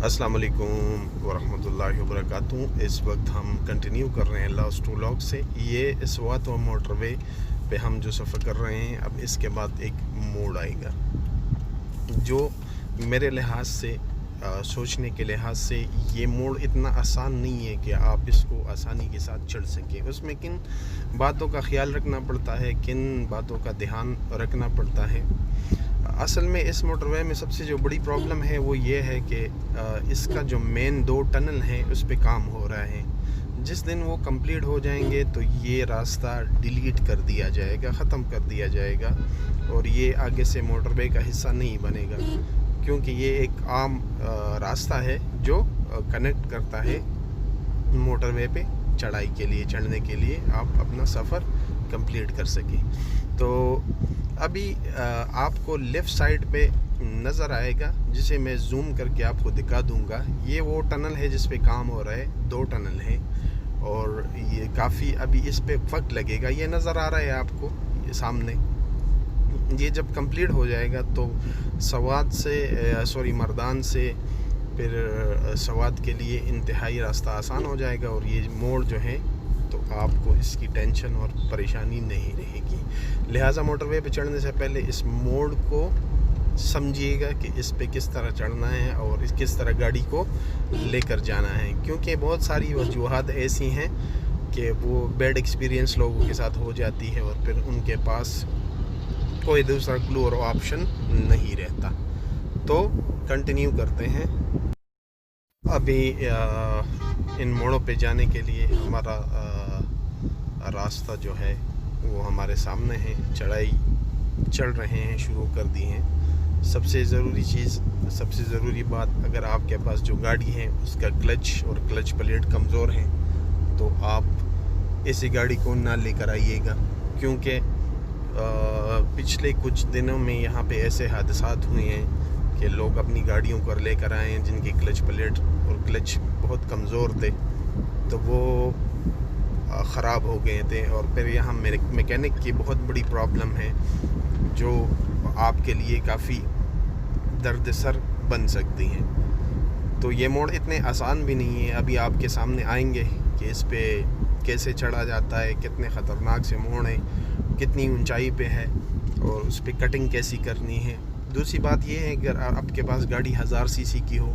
अस्सलाम वालेकुम वरहमतुल्लाहि वबरकातुहू। इस वक्त हम कंटिन्यू कर रहे हैं लॉस्ट व्लॉग से। ये स्वात और मोटरवे पे हम जो सफ़र कर रहे हैं, अब इसके बाद एक मोड़ आएगा जो मेरे लिहाज से सोचने के लिहाज से ये मोड़ इतना आसान नहीं है कि आप इसको आसानी के साथ चढ़ सकें। उसमें किन बातों का ख्याल रखना पड़ता है, किन बातों का ध्यान रखना पड़ता है। असल में इस मोटरवे में सबसे जो बड़ी प्रॉब्लम है वो ये है कि इसका जो मेन 2 टनल हैं उस पे काम हो रहा है। जिस दिन वो कंप्लीट हो जाएंगे तो ये रास्ता डिलीट कर दिया जाएगा, ख़त्म कर दिया जाएगा और ये आगे से मोटरवे का हिस्सा नहीं बनेगा, क्योंकि ये एक आम रास्ता है जो कनेक्ट करता है मोटरवे पे चढ़ाई के लिए, चढ़ने के लिए आप अपना सफ़र कंप्लीट कर सकें। तो अभी आपको लेफ़्ट साइड पे नज़र आएगा, जिसे मैं जूम करके आपको दिखा दूंगा। ये वो टनल है जिस पे काम हो रहा है, 2 टनल हैं और ये काफ़ी अभी इस पे वक्त लगेगा। ये नज़र आ रहा है आपको ये सामने। ये जब कंप्लीट हो जाएगा तो सवात से मर्दान से फिर सवात के लिए इंतहाई रास्ता आसान हो जाएगा और ये मोड़ जो है तो आपको इसकी टेंशन और परेशानी नहीं रहेगी। लिहाजा मोटरवे पे चढ़ने से पहले इस मोड़ को समझिएगा कि इस पे किस तरह चढ़ना है और किस तरह गाड़ी को लेकर जाना है, क्योंकि बहुत सारी वजूहात ऐसी हैं कि वो बैड एक्सपीरियंस लोगों के साथ हो जाती है और फिर उनके पास कोई दूसरा क्लू और ऑप्शन नहीं रहता। तो कंटिन्यू करते हैं। अभी इन मोड़ों पे जाने के लिए हमारा रास्ता जो है वो हमारे सामने है। चढ़ाई चढ़ रहे हैं, शुरू कर दी हैं। सबसे ज़रूरी चीज़, सबसे ज़रूरी बात, अगर आपके पास जो गाड़ी है उसका क्लच और क्लच प्लेट कमज़ोर है तो आप ऐसी गाड़ी को ना लेकर आइएगा, क्योंकि पिछले कुछ दिनों में यहाँ पे ऐसे हादसात हुए हैं कि लोग अपनी गाड़ियों को लेकर आए हैं जिनकी क्लच प्लेट और क्लच बहुत कमज़ोर थे, तो वो ख़राब हो गए थे और फिर यहाँ मेरे मैकेनिक की बहुत बड़ी प्रॉब्लम है जो आपके लिए काफ़ी दर्दसर बन सकती हैं। तो ये मोड़ इतने आसान भी नहीं है। अभी आपके सामने आएंगे कि इस पे कैसे चढ़ा जाता है, कितने ख़तरनाक से मोड़ हैं, कितनी ऊंचाई पे है और उस पर कटिंग कैसी करनी है। दूसरी बात ये है कि अगर आपके पास गाड़ी 1000 सीसी की हो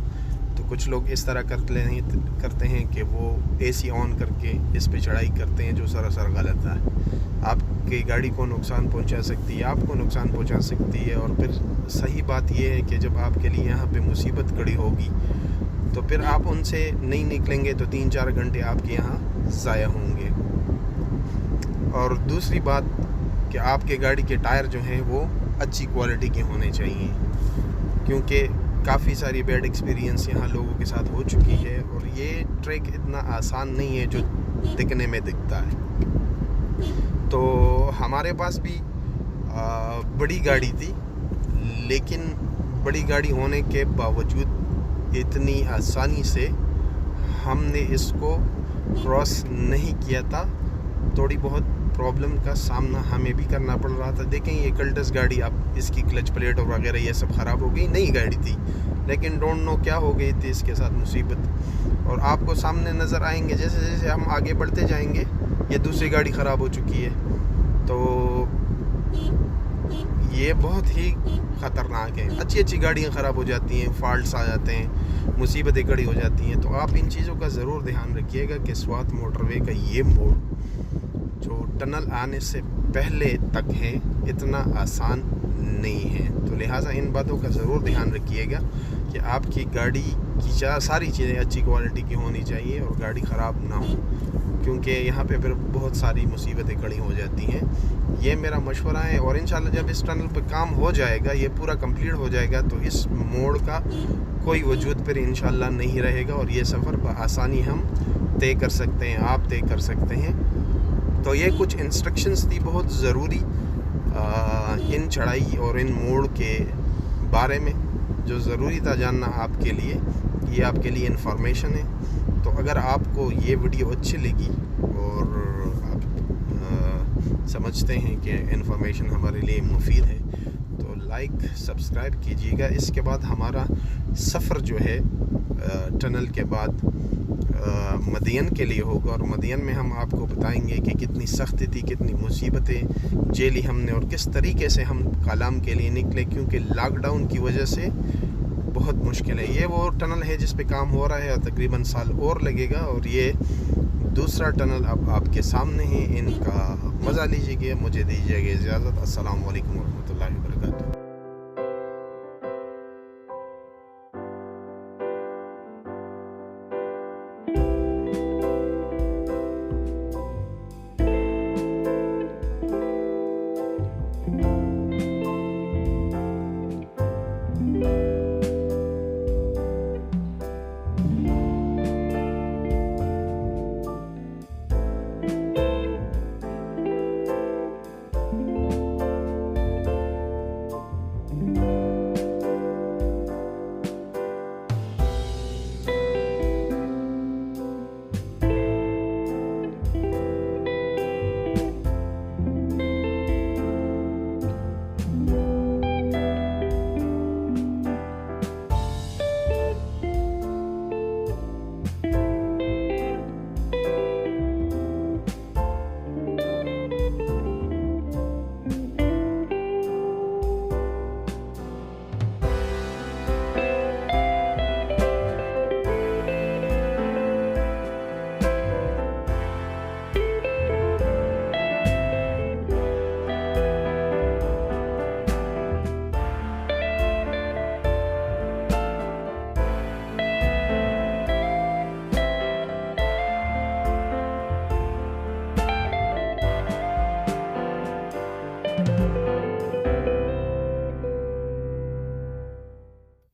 तो कुछ लोग इस तरह करते हैं कि वो एसी ऑन करके इस पे चढ़ाई करते हैं, जो सरासर गलत है। आपकी गाड़ी को नुकसान पहुंचा सकती है, आपको नुकसान पहुंचा सकती है। और फिर सही बात ये है कि जब आपके लिए यहाँ पे मुसीबत खड़ी होगी तो फिर आप उनसे नहीं निकलेंगे तो 3-4 घंटे आपके यहाँ ज़ाया होंगे। और दूसरी बात कि आपके गाड़ी के टायर जो हैं वो अच्छी क्वालिटी के होने चाहिए, क्योंकि काफ़ी सारी बैड एक्सपीरियंस यहाँ लोगों के साथ हो चुकी है और ये ट्रैक इतना आसान नहीं है जो दिखने में दिखता है। तो हमारे पास भी बड़ी गाड़ी थी, लेकिन बड़ी गाड़ी होने के बावजूद इतनी आसानी से हमने इसको क्रॉस नहीं किया था। थोड़ी बहुत प्रॉब्लम का सामना हमें भी करना पड़ रहा था। देखें ये कल्टस गाड़ी, अब इसकी क्लच प्लेट और वगैरह ये सब ख़राब हो गई। नई गाड़ी थी लेकिन डोंट नो क्या हो गई थी इसके साथ मुसीबत। और आपको सामने नज़र आएंगे जैसे जैसे हम आगे बढ़ते जाएंगे ये दूसरी गाड़ी ख़राब हो चुकी है। तो ये बहुत ही ख़तरनाक है। अच्छी गाड़ियाँ ख़राब हो जाती हैं, फॉल्ट्स आ जाते हैं, मुसीबतें खड़ी हो जाती हैं। तो आप इन चीज़ों का ज़रूर ध्यान रखिएगा कि स्वात मोटरवे का ये मोड़ जो टनल आने से पहले तक है इतना आसान नहीं है। तो लिहाजा इन बातों का ज़रूर ध्यान रखिएगा कि आपकी गाड़ी की सारी चीज़ें अच्छी क्वालिटी की होनी चाहिए और गाड़ी ख़राब ना हो, क्योंकि यहाँ पे फिर बहुत सारी मुसीबतें खड़ी हो जाती हैं। ये मेरा मशवरा है और इंशाल्लाह जब इस टनल पर काम हो जाएगा, ये पूरा कंप्लीट हो जाएगा, तो इस मोड़ का कोई वजूद फिर इंशाल्लाह नहीं रहेगा और ये सफ़र बआसानी हम तय कर सकते हैं, आप तय कर सकते हैं। तो ये कुछ इंस्ट्रक्शंस थी बहुत ज़रूरी इन चढ़ाई और इन मोड़ के बारे में, जो ज़रूरी था जानना आपके लिए। ये आपके लिए इन्फॉर्मेशन है। तो अगर आपको ये वीडियो अच्छी लगी और आप समझते हैं कि इन्फॉर्मेशन हमारे लिए मुफीद है तो लाइक सब्सक्राइब कीजिएगा। इसके बाद हमारा सफ़र जो है टनल के बाद मदीन के लिए होगा, और मदीन में हम आपको बताएंगे कि कितनी सख्ती थी, कितनी मुसीबतें झेली हमने और किस तरीके से हम कालाम के लिए निकले, क्योंकि लॉकडाउन की वजह से बहुत मुश्किल है। ये वो टनल है जिस पे काम हो रहा है और तकरीबन साल और लगेगा, और ये दूसरा टनल अब आपके सामने है। इनका मज़ा लीजिएगा, मुझे दीजिएगा इजाज़त। अस्सलाम वालेकुम रहमतुल्लाहि व बरकातुहू।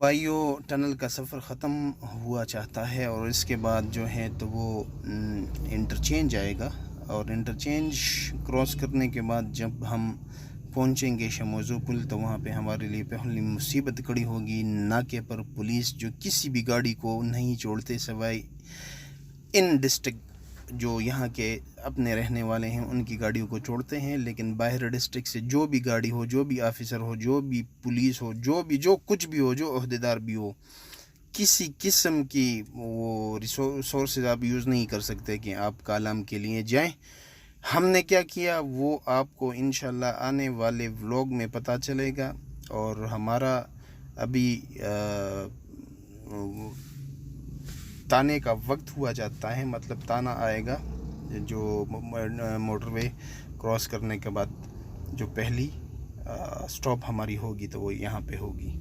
भाइयों, टनल का सफ़र ख़त्म हुआ चाहता है और इसके बाद जो है तो वो इंटरचेंज आएगा, और इंटरचेंज क्रॉस करने के बाद जब हम पहुंचेंगे शमोज़ो पुल, तो वहाँ पे हमारे लिए पहली मुसीबत खड़ी होगी। नाके पर पुलिस जो किसी भी गाड़ी को नहीं छोड़ते, सिवाय इन डिस्ट्रिक्ट जो यहाँ के अपने रहने वाले हैं उनकी गाड़ियों को छोड़ते हैं, लेकिन बाहर डिस्ट्रिक्ट से जो भी गाड़ी हो, जो भी ऑफिसर हो, जो भी पुलिस हो, जो कुछ भी हो, जो ओहदेदार भी हो, किसी किस्म की वो रिसोर्सेज आप यूज़ नहीं कर सकते कि आप कालाम के लिए जाएं। हमने क्या किया वो आपको इंशाल्लाह आने वाले व्लॉग में पता चलेगा। और हमारा अभी ताने का वक्त हुआ जाता है, मतलब ताना आएगा जो मोटरवे क्रॉस करने के बाद जो पहली स्टॉप हमारी होगी तो वो यहाँ पे होगी।